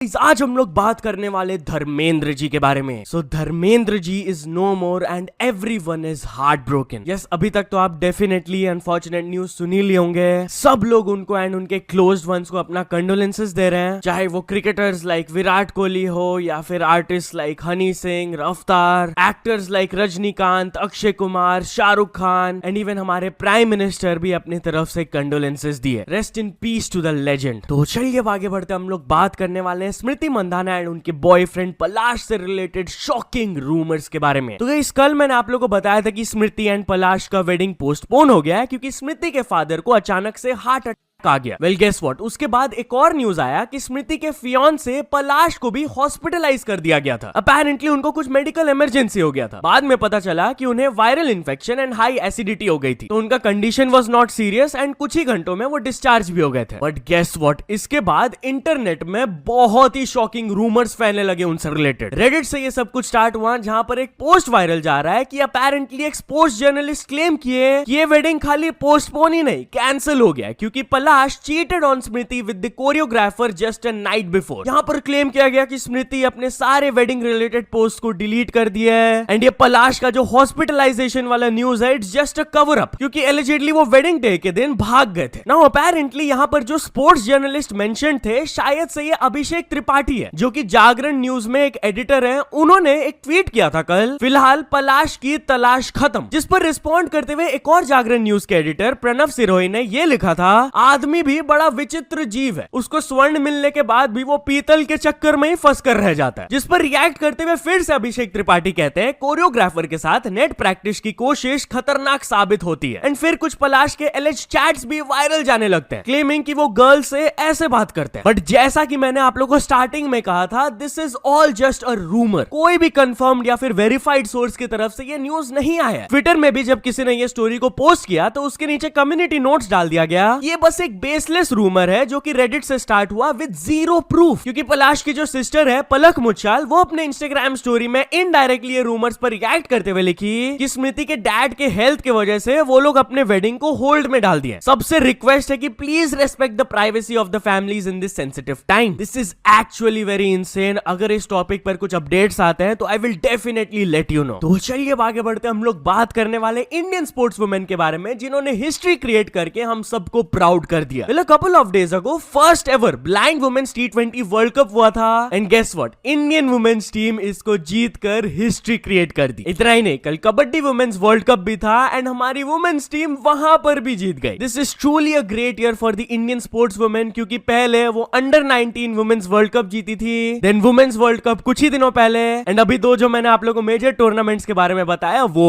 आज हम लोग बात करने वाले धर्मेंद्र जी के बारे में। Dharmendra ji is no more and everyone is heart broken. Yes, अभी तक तो आप डेफिनेटली अनफॉर्चुनेट न्यूज सुन ही लिए होंगे। सब लोग उनको एंड उनके क्लोज्ड वंस को अपना कंडोलेंसेस दे रहे हैं, चाहे वो क्रिकेटर्स लाइक विराट कोहली हो या फिर artist like Honey Singh, Raftaar, actors like Rajinikanth, Akshay Kumar, Shahrukh Khan and even हमारे प्राइम मिनिस्टर भी अपनी तरफ से कंडोलेंसेस दिए। Rest in peace to the legend. तो चलिए आगे बढ़ते हम लोग बात करने वाले हैं स्मृति मंदाना एंड उनके बॉयफ्रेंड पलाश से रिलेटेड शॉकिंग रूमर्स के बारे में। तो गाइस, कल मैंने आप लोगों को बताया था कि स्मृति एंड पलाश का वेडिंग पोस्टपोन हो गया है क्योंकि स्मृति के फादर को अचानक से हार्ट अटैक आ गया। वेल गेस व्हाट, उसके बाद एक और न्यूज आया कि स्मृति के फियांसे पलाश को भी हॉस्पिटलाइज कर दिया गया था। अपेरेंटली उनको कुछ मेडिकल इमरजेंसी हो गया था। बाद में पता चला कि उन्हें viral infection and high acidity हो गई थी, तो उनका condition was not serious and कुछ ही घंटों में वो डिस्चार्ज भी हो गए थे। बट गेस व्हाट, इसके बाद इंटरनेट में बहुत ही शॉकिंग रूमर्स फैलने लगे उनसे रिलेटेड। रेडिट से ये सब कुछ स्टार्ट हुआ, जहां पर एक पोस्ट वायरल जा रहा है कि अपेरेंटली एक स्पोर्ट्स जर्नलिस्ट क्लेम किए कि ये वेडिंग खाली पोस्टपोन ही नहीं, कैंसिल हो गया क्योंकि पलाश cheated on Smriti with the choreographer just a night before। यहाँ पर क्लेम किया गया कि स्मृति अपने सारे वेडिंग रिलेटेड पोस्ट को डिलीट कर दिया है एंड ये पलाश का जो हॉस्पिटलाइजेशन वाला न्यूज है, it's just a cover up क्योंकि एलिजिडली वो वेडिंग डे के दिन भाग गए थे। नाउ अपेरेंटली यहाँ पर जो स्पोर्ट्स जर्नलिस्ट मेंशन थे, शायद से ये अभिषेक त्रिपाठी है जो कि जागरण न्यूज में एक एडिटर है। उन्होंने एक ट्वीट किया था कल, फिलहाल पलाश की तलाश खत्म, जिस पर रिस्पॉन्ड करते हुए एक और जागरण न्यूज के एडिटर प्रणव सिरोही ने ये लिखा था, आदमी भी बड़ा विचित्र जीव है, उसको स्वर्ण मिलने के बाद भी वो पीतल के चक्कर में ही फंस कर रह जाता है। जिस पर रिएक्ट करते हुए फिर से अभिषेक त्रिपाठी कहते हैं, कोरियोग्राफर के साथ नेट प्रैक्टिस की कोशिश खतरनाक साबित होती है। एंड फिर कुछ पलाश के एलिज चैट्स भी वायरल जाने लगते हैं, क्लेमिंग कि वो गर्ल से ऐसे बात करते हैं। बट जैसा कि मैंने आप लोगों को स्टार्टिंग में कहा था, this is all just a rumour. कोई भी कंफर्म्ड या फिर वेरीफाइड सोर्स की तरफ से ये न्यूज नहीं आया। ट्विटर में भी जब किसी ने ये स्टोरी को पोस्ट किया तो उसके नीचे कम्युनिटी नोट्स डाल दिया गया, ये बस एक बेसलेस रूमर है जो कि रेडिट से स्टार्ट हुआ विद जीरो प्रूफ। क्योंकि पलाश की जो सिस्टर है पलक मुच्छाल, वो अपने इंस्टाग्राम स्टोरी में इनडायरेक्टली ये रूमर्स पर रिएक्ट करते हुए लिखी कि स्मृति के डैड के हेल्थ की वजह से वो लोग अपने वेडिंग को होल्ड में डाल दिए। सबसे रिक्वेस्ट है कि please respect the privacy of the families in this sensitive time. This is actually very insane. अगर इस टॉपिक पर कुछ अपडेट्स आते हैं तो I will definitely let you know. तो चलिए आगे बढ़ते हम लोग बात करने वाले इंडियन स्पोर्ट्स वुमेन के बारे में, जिन्होंने हिस्ट्री क्रिएट करके हम सबको प्राउड कर दिया। Couple of days ago first ever blind women's T20 world cup हुआ था and guess what, Indian women's team इसको जीतकर हिस्ट्री क्रिएट कर दी। इतना ही नहीं, कल कबड्डी वुमेन्स वर्ल्ड कप भी था एंड हमारी वुमेन्स टीम वहां पर भी जीत गई। This is truly a great year for the Indian sports women, क्योंकि पहले वो अंडर 19 वुमेन्स वर्ल्ड कप जीती थी, देन वुमेन्स वर्ल्ड कप कुछ ही दिनों पहले, एंड अभी दो जो मैंने आप लोगों को मेजर टूर्नामेंट्स के बारे में बताया वो